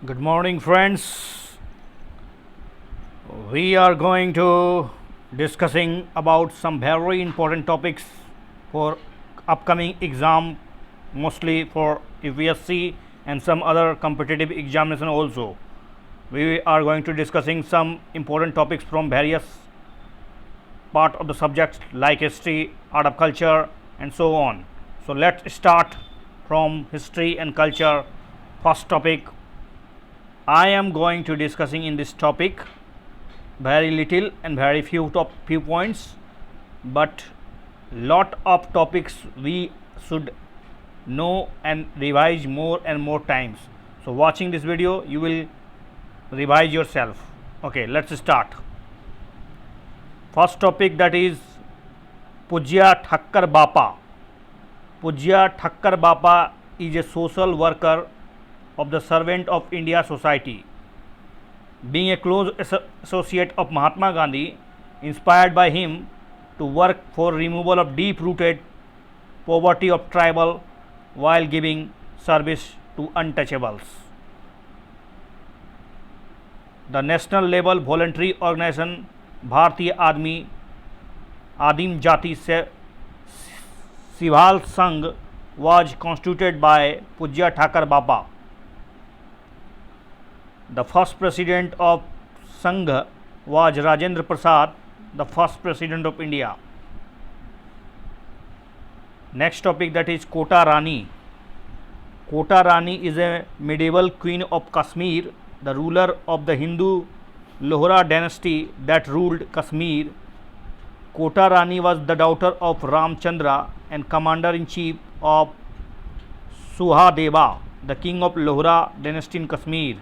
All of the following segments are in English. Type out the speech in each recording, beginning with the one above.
Good morning, friends. We are going to discussing about some very important topics for upcoming exam, mostly for UPSC and some other competitive examination also. We are going to discussing some important topics from various part of the subjects like history, art of culture, and so on. So let's start from history and culture. First topic, I am going to discussing in this topic very little and very few points, but lot of topics we should know and revise more and more times. So watching this video you will revise yourself. Okay, let's start. First topic, that is Pujya Thakkar Bapa. Pujya Thakkar Bapa is a social worker of the Servant of India Society. Being a close associate of Mahatma Gandhi, inspired by him to work for removal of deep-rooted poverty of tribal while giving service to untouchables. The national level voluntary organization Bharatiya Adim Jati Sival Sangh was constituted by Pujya Thakkar Bapa. The first president of Sangh was Rajendra Prasad, the first president of India. Next topic, that is Kota Rani. Kota Rani is a medieval queen of Kashmir, the ruler of the Hindu Lohra dynasty that ruled Kashmir. Kota Rani was the daughter of Ramchandra and commander-in-chief of Suhadeva, the king of Lohra dynasty in Kashmir.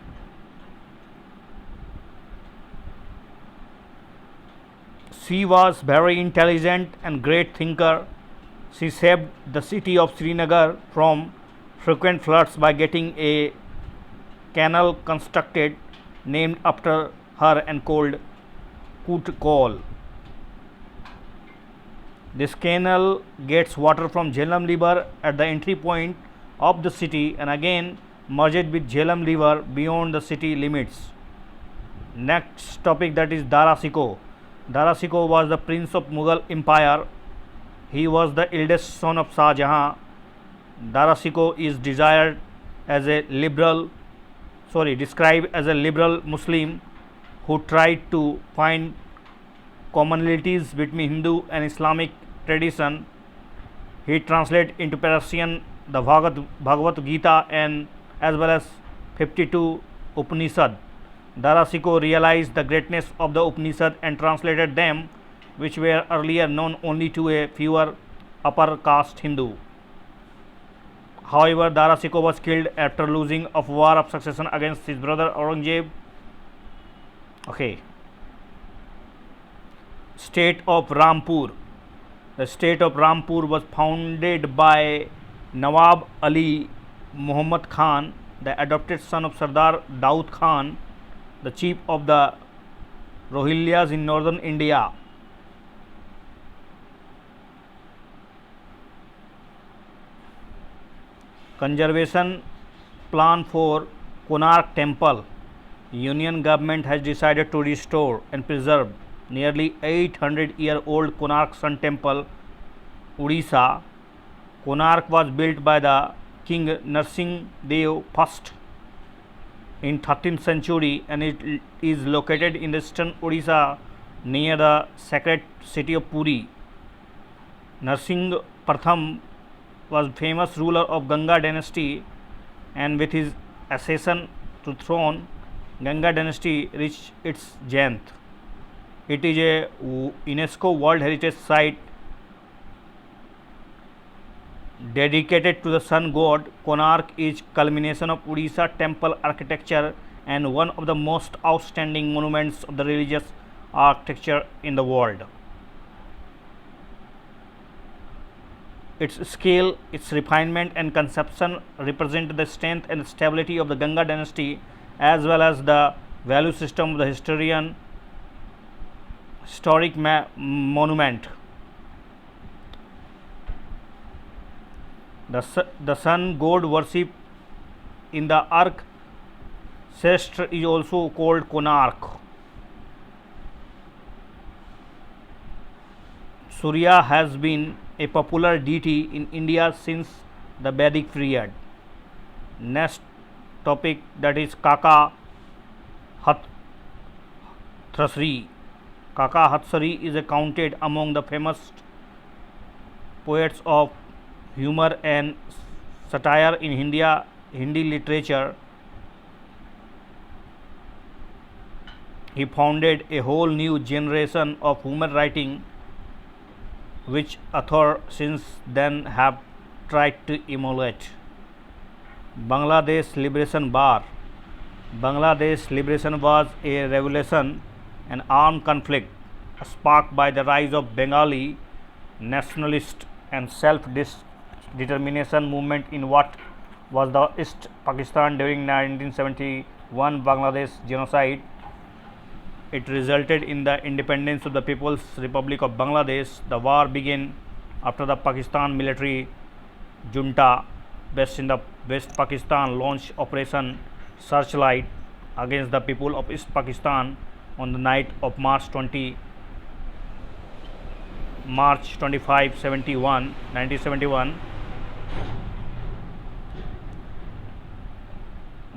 She was very intelligent and great thinker. She saved the city of Srinagar from frequent floods by getting a canal constructed named after her and called Kut Kol. This canal gets water from Jhelum River at the entry point of the city and again merged with Jhelum River beyond the city limits. Next topic, that is Dara Shikoh. Dara Shikoh was the prince of Mughal Empire. He was the eldest son of Shah Jahan. Dara Shikoh is described as a liberal Muslim who tried to find commonalities between Hindu and Islamic tradition. He translated into Persian the Bhagavad Gita and as well as 52 Upanishad. Dara Shikoh realized the greatness of the Upanishad and translated them, which were earlier known only to a fewer upper caste Hindu. However, Dara Shikoh was killed after losing a war of succession against his brother Aurangzeb. Okay. State of Rampur. The state of Rampur was founded by Nawab Ali Muhammad Khan, the adopted son of Sardar Daud Khan, the chief of the Rohillas in northern India. Conservation plan for Konark Temple. Union government has decided to restore and preserve nearly 800-year-old Konark Sun Temple, Odisha. Konark was built by the King Narsingh Dev I in 13th century and it is located in eastern Odisha near the sacred city of Puri. Narsingh Pratham was famous ruler of Ganga dynasty and with his accession to throne, Ganga dynasty reached its zenith. It is a UNESCO World Heritage Site dedicated to the sun god. Konark is culmination of Odisha temple architecture and one of the most outstanding monuments of the religious architecture in the world. Its scale, its refinement and conception represent the strength and stability of the Ganga dynasty as well as the value system of the historic monument. The sun god worship in the arc Sestra is also called Konark. Surya has been a popular deity in India since the Vedic period. Next topic, that is Kaka Hathasri. Kaka Hathasri is accounted among the famous poets of humor and satire in Hindi literature. He founded a whole new generation of humor writing, which authors since then have tried to emulate. Bangladesh Liberation War. Bangladesh Liberation was a revolution, an armed conflict sparked by the rise of Bengali nationalist and self-determination movement in what was the East Pakistan during 1971 Bangladesh genocide. It resulted in the independence of the People's Republic of Bangladesh. The war began after the Pakistan military junta based in the West Pakistan launched Operation Searchlight against the people of East Pakistan on the night of March 25, 1971.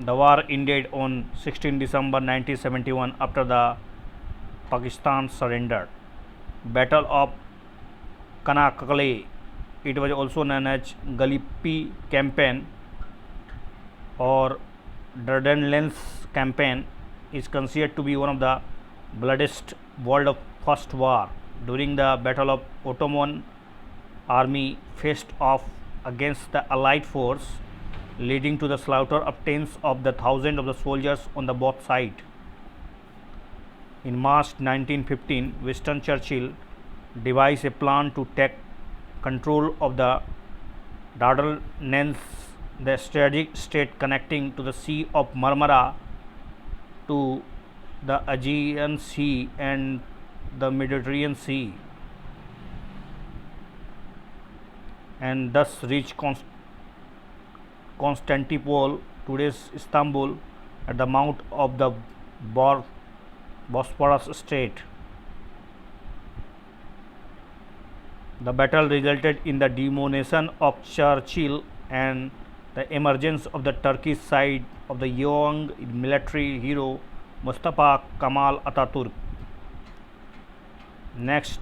The war ended on 16 December 1971 after the Pakistan surrendered. Battle of Kanakale, it was also known as Gallipoli Campaign or Dardanelles Campaign, is considered to be one of the bloodiest world of First War. During the Battle of Ottoman army faced off against the Allied force, leading to the slaughter of tens of the thousands of the soldiers on the both sides. In March 1915, Winston Churchill devised a plan to take control of the Dardanelles, the strategic strait connecting to the Sea of Marmara to the Aegean Sea and the Mediterranean Sea, and thus reach Constantinople, today's Istanbul, at the mouth of the Bosphorus Strait. The battle resulted in the demonisation of Churchill and the emergence of the Turkish side of the young military hero Mustafa Kemal Atatürk. Next,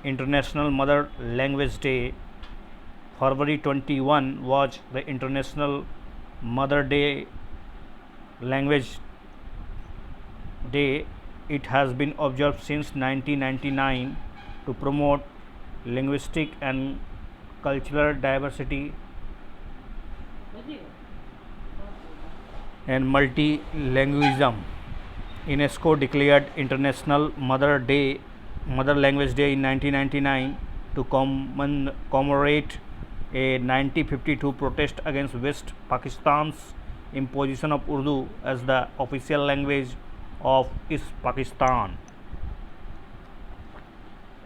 International Mother Language Day. February 21 was the International Mother Day Language Day. It has been observed since 1999 to promote linguistic and cultural diversity and multilingualism. UNESCO declared International Mother Language Day in 1999 to commemorate a 1952 protest against West Pakistan's imposition of Urdu as the official language of East Pakistan.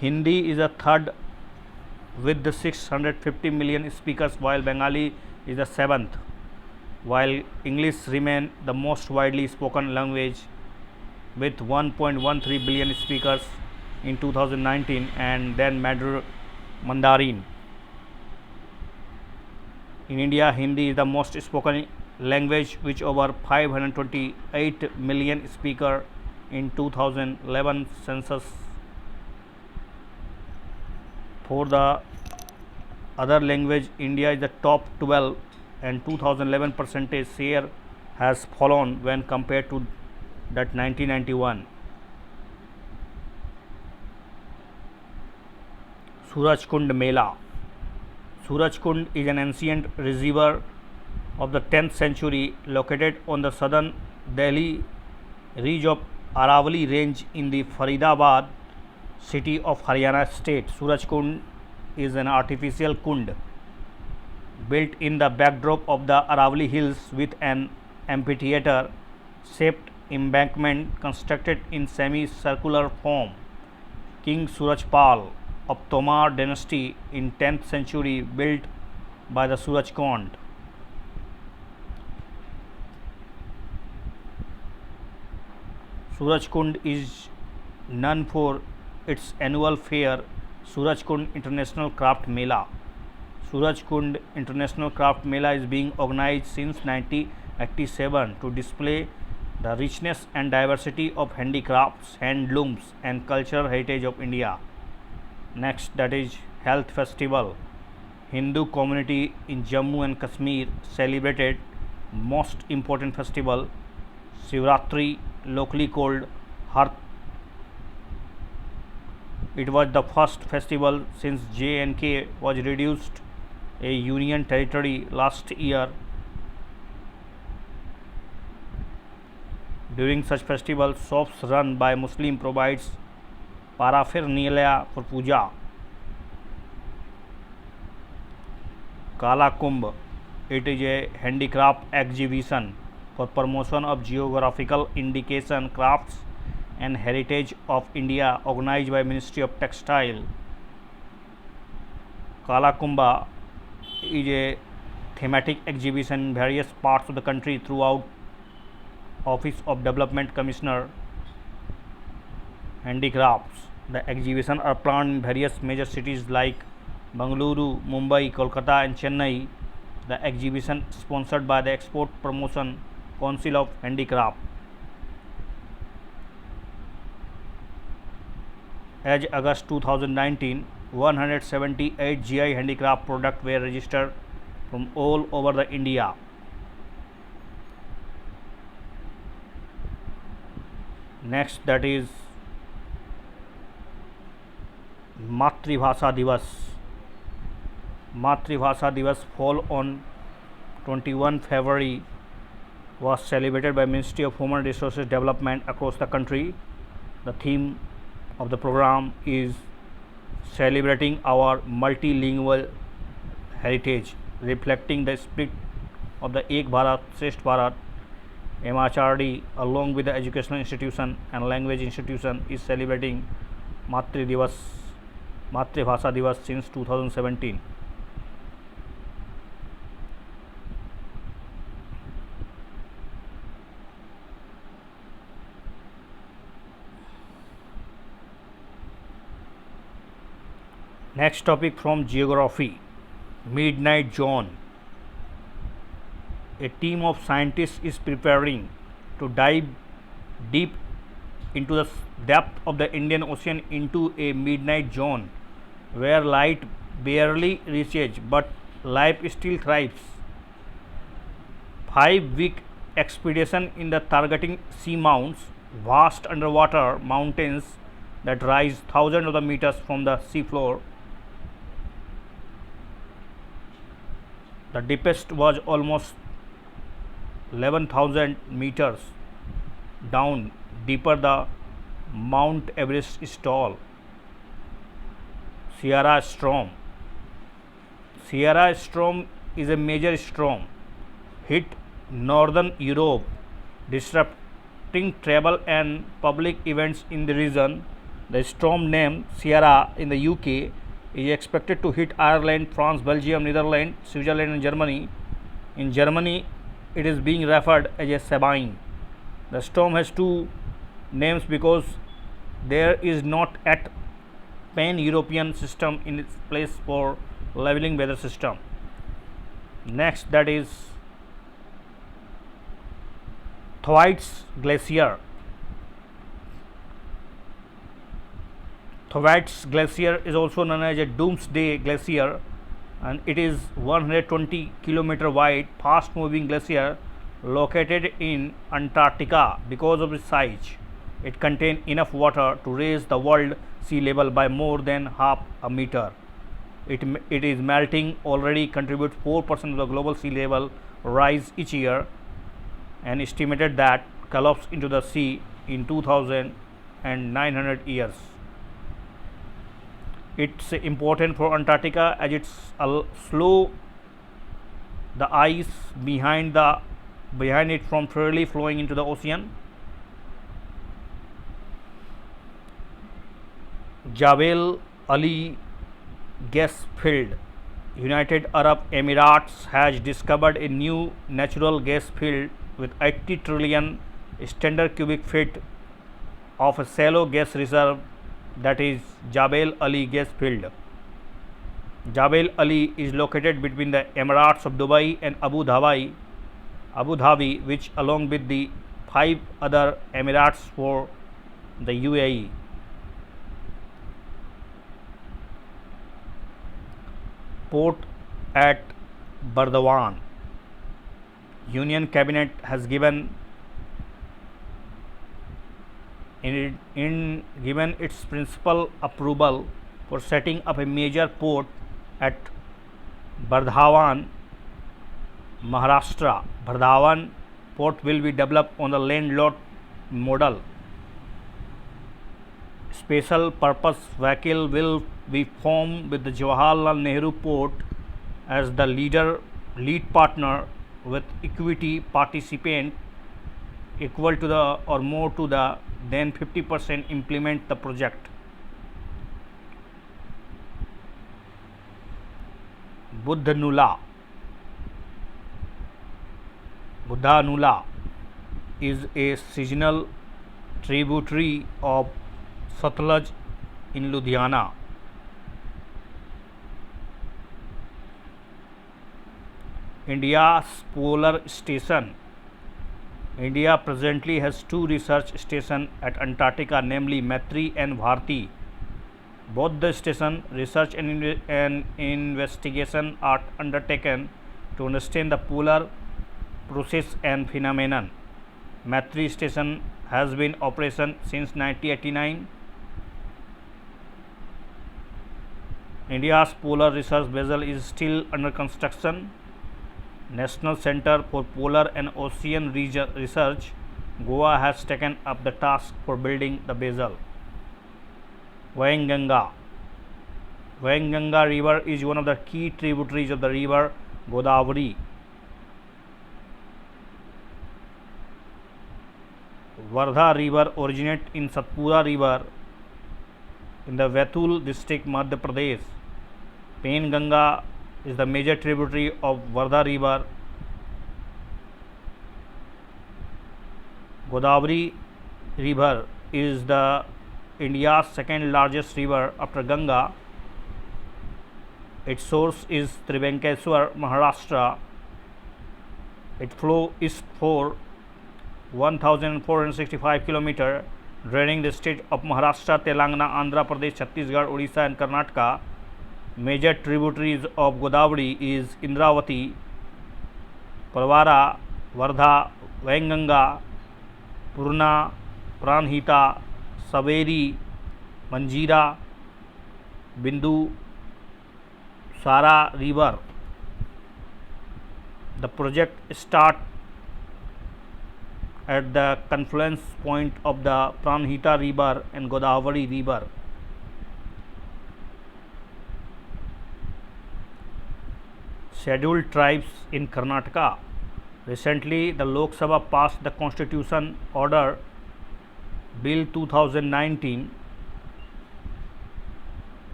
Hindi is a third with the 650 million speakers, while Bengali is the seventh, while English remains the most widely spoken language with 1.13 billion speakers in 2019, and then Mandarin. In India, Hindi is the most spoken language with over 528 million speakers in 2011 census. For the other language, India is the top 12, and 2011 percentage share has fallen when compared to that 1991. Surajkund Mela. Surajkund is an ancient reservoir of the 10th century located on the southern Delhi ridge of Aravalli range in the Faridabad city of Haryana state. Surajkund is an artificial kund built in the backdrop of the Aravalli hills with an amphitheater shaped embankment constructed in semi-circular form. King Surajpal of Tomar dynasty in 10th century built by the Surajkund. Surajkund is known for its annual fair, Surajkund International Craft Mela. Surajkund International Craft Mela is being organized since 1987 to display the richness and diversity of handicrafts, handlooms, and cultural heritage of India. Next, that is Health Festival. Hindu community in Jammu and Kashmir celebrated most important festival Shivratri, locally called Harth. It was the first festival since J&K was reduced a union territory last year. During such festivals, shops run by Muslim provides paraphernalia for puja. Kala Kumbh, it is a handicraft exhibition for promotion of geographical indication crafts and heritage of India organized by Ministry of Textile. Kala Kumbh is a thematic exhibition in various parts of the country throughout Office of Development Commissioner Handicrafts. The exhibitions are planned in various major cities like Bengaluru, Mumbai, Kolkata and Chennai. The exhibition is sponsored by the Export Promotion Council of Handicraft. As August 2019, 178 GI handicraft products were registered from all over the India. Next, that is Matribhasha Divas. Matribhasha Divas fall on 21 February was celebrated by Ministry of Human Resources Development across the country. The theme of the program is celebrating our multilingual heritage, reflecting the spirit of the Ek Bharat Shresth Bharat. MHRD along with the educational institution and language institution is celebrating Matribhasha Divas since 2017. Next topic from geography, midnight zone. A team of scientists is preparing to dive deep into the depth of the Indian Ocean into a midnight zone where light barely reaches but life still thrives. 5-week expedition in the targeting seamounts, vast underwater mountains that rise thousands of the meters from the seafloor. The deepest was almost 11,000 meters down, deeper the Mount Everest is tall. Sierra storm. Sierra storm is a major storm hit northern Europe, disrupting travel and public events in the region. The storm named Sierra in the UK is expected to hit Ireland, France, Belgium, Netherlands, Switzerland and Germany. In Germany, it is being referred as a Sabine. The storm has two names because there is not yet pan-European system in its place for leveling weather system. Next, that is Thwaites Glacier. Thwaites Glacier is also known as a Doomsday Glacier, and it is 120 km wide, fast moving glacier located in Antarctica. Because of its size, it contains enough water to raise the world sea level by more than half a meter. It is melting already contributes 4% of the global sea level rise each year, and estimated that collapse into the sea in 2,900 years. It's important for Antarctica as it's slow the ice behind it from freely flowing into the ocean. Jebel Ali gas field. United Arab Emirates has discovered a new natural gas field with 80 trillion standard cubic feet of a shallow gas reserve, that is Jebel Ali gas field. Jebel Ali is located between the Emirates of Dubai and Abu Dhabi, which along with the 5 other Emirates for the UAE. Port at Burdwan. Union Cabinet has given its principal approval for setting up a major port at Burdwan, Maharashtra. Burdwan port will be developed on the land lot model. Special purpose vehicle will be formed with the Jawaharlal Nehru Port as the lead partner with equity participant equal to the or more to the then 50% implement the project. Buddha Nula is a seasonal tributary of Satluj in Ludhiana. India's polar station. India presently has 2 research stations at Antarctica, namely Maitri and Bharti. Both the station research and investigation are undertaken to understand the polar process and phenomenon. Maitri station has been in operation since 1989. India's polar research vessel is still under construction. National Center for Polar and Ocean Research, Goa, has taken up the task for building the vessel. Wainganga river is one of the key tributaries of the river Godavari. Wardha river originates in Satpura river in the Vaitul district, Madhya Pradesh. Penganga is the major tributary of Wardha river. Godavari river is the India's second largest river after Ganga. Its source is Trivenkeswar, Maharashtra. It flows east for 1465 km, draining the state of Maharashtra, Telangana, Andhra Pradesh, Chhattisgarh, Odisha and Karnataka. Major tributaries of Godavari is Indravati, Parvara, Wardha, Wainganga, Purna, Pranhita, Saveri, Manjira, Bindu, Sara river. The project starts at the confluence point of the Pranhita river and Godavari river. Scheduled tribes in Karnataka. Recently, the Lok Sabha passed the Constitution Order Bill 2019.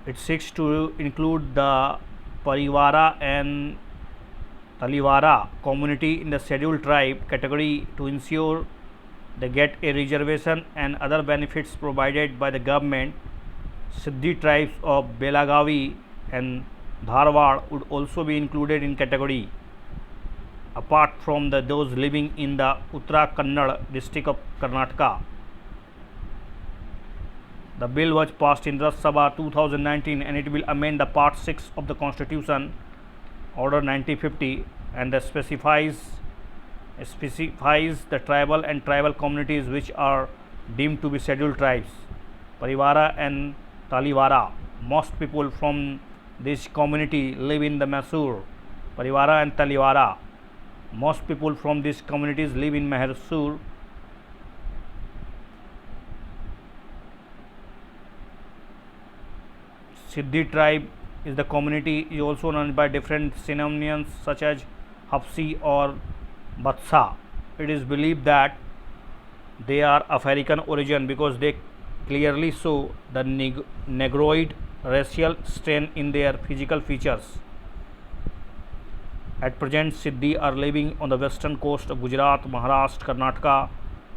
It seeks to include the Parivara and Talivara community in the scheduled tribe category to ensure they get a reservation and other benefits provided by the government. Siddhi tribes of Belagavi and Dharwad would also be included in category, apart from those living in the Uttara Kannada district of Karnataka. The bill was passed in Rajya Sabha 2019 and it will amend the Part 6 of the Constitution Order 1950 and specifies the tribal and tribal communities which are deemed to be scheduled tribes. Parivara and Talivara. Most people from this community live in the Mysore. Parivara and Talivara. Most people from these communities live in Mysore. Siddhi tribe is the community is also known by different synonyms such as Hapsi or Batsa. It is believed that they are of African origin because they clearly show the Negroid racial strain in their physical features. At present, Siddhi are living on the western coast of Gujarat, Maharashtra, Karnataka,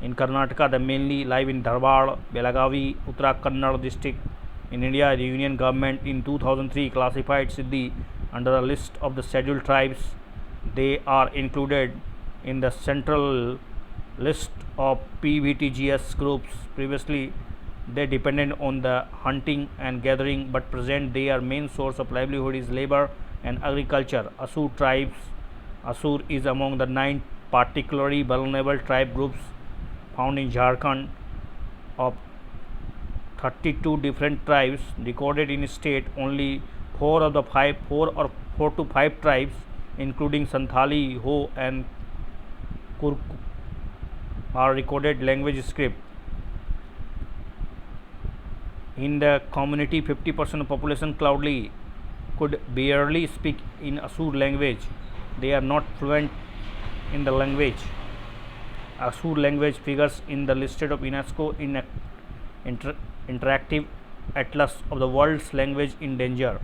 In Karnataka, they mainly live in Dharwad, Belagavi, Uttara Kannada district. In India, the Union government in 2003 classified Siddhi under the list of the scheduled tribes. They are included in the central list of PVTGS groups. Previously, they depended on the hunting and gathering, but present their main source of livelihood is labor and agriculture. Asur tribes. Asur is among the 9 particularly vulnerable tribe groups found in Jharkhand. Of 32 different tribes recorded in state, only 4 to 5 tribes, including Santhali, Ho, and Kurk, are recorded language script. In the community, 50% of population cloudly could barely speak in Asur language. They are not fluent in the language. Asur language figures in the listed of UNESCO in interactive atlas of the world's language in danger.